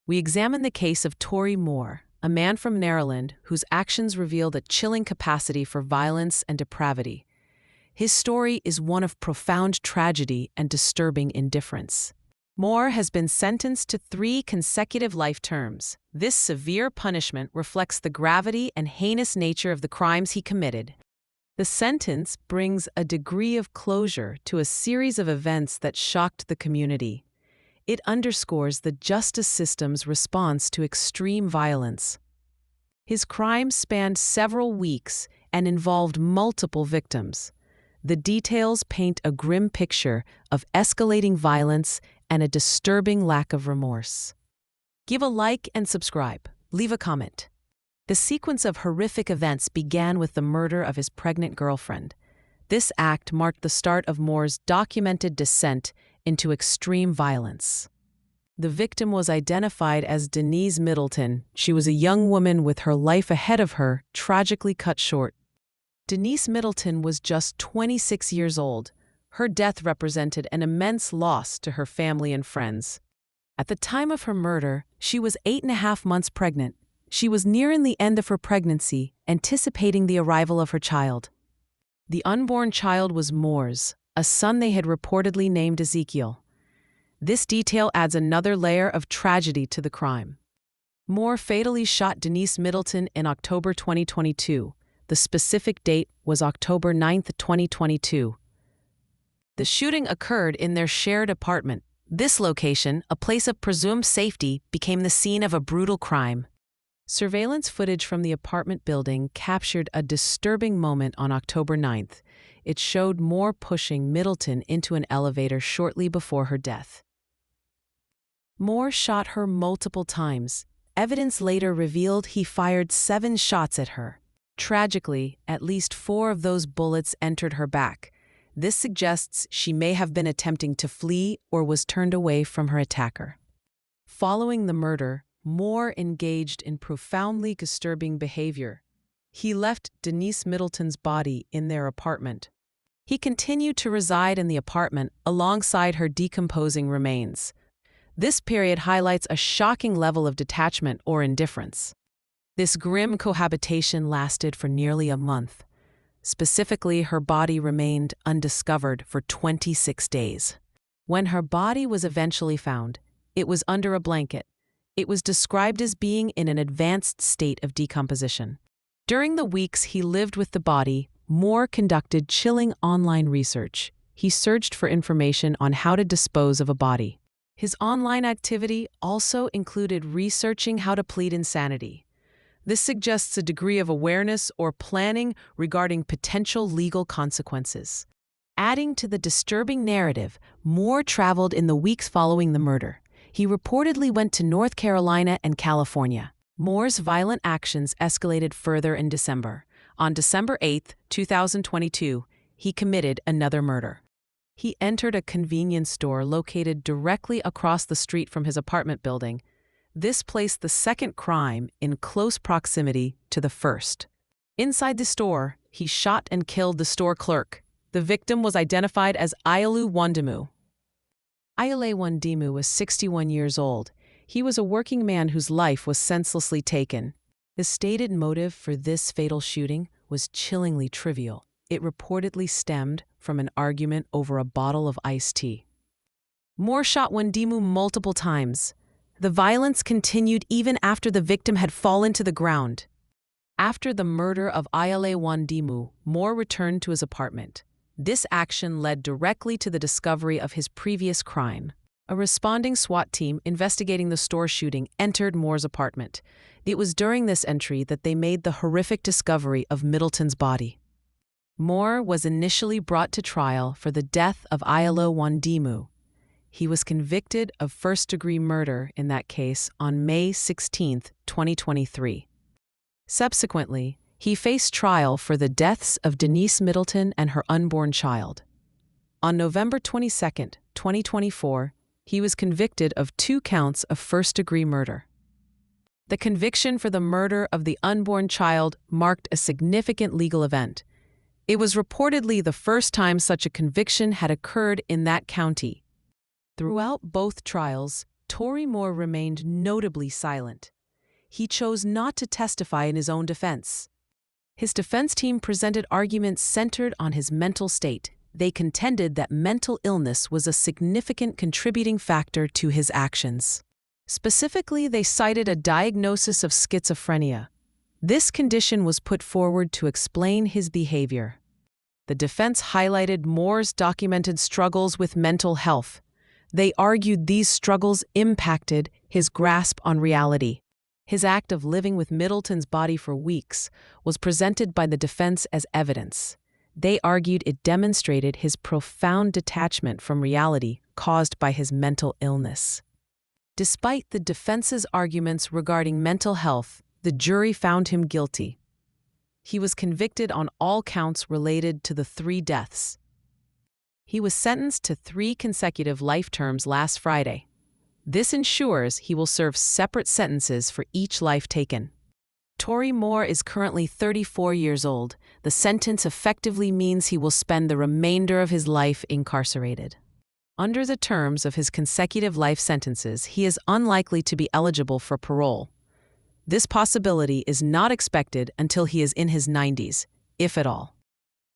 we examine the case of Torrey Moore, a man from Maryland whose actions revealed a chilling capacity for violence and depravity. His story is one of profound tragedy and disturbing indifference. Moore has been sentenced to 3 consecutive life terms. This severe punishment reflects the gravity and heinous nature of the crimes he committed. The sentence brings a degree of closure to a series of events that shocked the community. It underscores the justice system's response to extreme violence. His crimes spanned several weeks and involved multiple victims. The details paint a grim picture of escalating violence and a disturbing lack of remorse. Give a like and subscribe. Leave a comment. The sequence of horrific events began with the murder of his pregnant girlfriend. This act marked the start of Moore's documented descent into extreme violence. The victim was identified as Denise Middleton. She was a young woman with her life ahead of her, tragically cut short. Denise Middleton was just 26 years old. Her death represented an immense loss to her family and friends. At the time of her murder, she was 8.5 months pregnant. She was nearing the end of her pregnancy, anticipating the arrival of her child. The unborn child was Moore's, a son they had reportedly named Ezekiel. This detail adds another layer of tragedy to the crime. Moore fatally shot Denise Middleton in October 2022. The specific date was October 9, 2022. The shooting occurred in their shared apartment. This location, a place of presumed safety, became the scene of a brutal crime. Surveillance footage from the apartment building captured a disturbing moment on October 9th. It showed Moore pushing Middleton into an elevator shortly before her death. Moore shot her multiple times. Evidence later revealed he fired 7 shots at her. Tragically, at least 4 of those bullets entered her back. This suggests she may have been attempting to flee or was turned away from her attacker. Following the murder, Moore engaged in profoundly disturbing behavior. He left Denise Middleton's body in their apartment. He continued to reside in the apartment alongside her decomposing remains. This period highlights a shocking level of detachment or indifference. This grim cohabitation lasted for nearly a month. Specifically, her body remained undiscovered for 26 days. When her body was eventually found, it was under a blanket. It was described as being in an advanced state of decomposition. During the weeks he lived with the body, Moore conducted chilling online research. He searched for information on how to dispose of a body. His online activity also included researching how to plead insanity. This suggests a degree of awareness or planning regarding potential legal consequences. Adding to the disturbing narrative, Moore traveled in the weeks following the murder. He reportedly went to North Carolina and California. Moore's violent actions escalated further in December. On December 8, 2022, he committed another murder. He entered a convenience store located directly across the street from his apartment building. This placed the second crime in close proximity to the first. Inside the store, he shot and killed the store clerk. The victim was identified as Ayalu Wandimu. Ayale Wandimu was 61 years old. He was a working man whose life was senselessly taken. The stated motive for this fatal shooting was chillingly trivial. It reportedly stemmed from an argument over a bottle of iced tea. Moore shot Wandimu multiple times. The violence continued even after the victim had fallen to the ground. After the murder of Ayale Wandimu, Moore returned to his apartment. This action led directly to the discovery of his previous crime. A responding SWAT team investigating the store shooting entered Moore's apartment. It was during this entry that they made the horrific discovery of Middleton's body. Moore was initially brought to trial for the death of Ayale Wandimu. He was convicted of first-degree murder in that case on May 16, 2023. Subsequently, he faced trial for the deaths of Denise Middleton and her unborn child. On November 22, 2024, he was convicted of 2 counts of first-degree murder. The conviction for the murder of the unborn child marked a significant legal event. It was reportedly the first time such a conviction had occurred in that county. Throughout both trials, Torrey Moore remained notably silent. He chose not to testify in his own defense. His defense team presented arguments centered on his mental state. They contended that mental illness was a significant contributing factor to his actions. Specifically, they cited a diagnosis of schizophrenia. This condition was put forward to explain his behavior. The defense highlighted Moore's documented struggles with mental health. They argued these struggles impacted his grasp on reality. His act of living with Middleton's body for weeks was presented by the defense as evidence. They argued it demonstrated his profound detachment from reality caused by his mental illness. Despite the defense's arguments regarding mental health, the jury found him guilty. He was convicted on all counts related to the 3 deaths. He was sentenced to 3 consecutive life terms last Friday. This ensures he will serve separate sentences for each life taken. Torrey Moore is currently 34 years old. The sentence effectively means he will spend the remainder of his life incarcerated. Under the terms of his consecutive life sentences, he is unlikely to be eligible for parole. This possibility is not expected until he is in his 90s, if at all.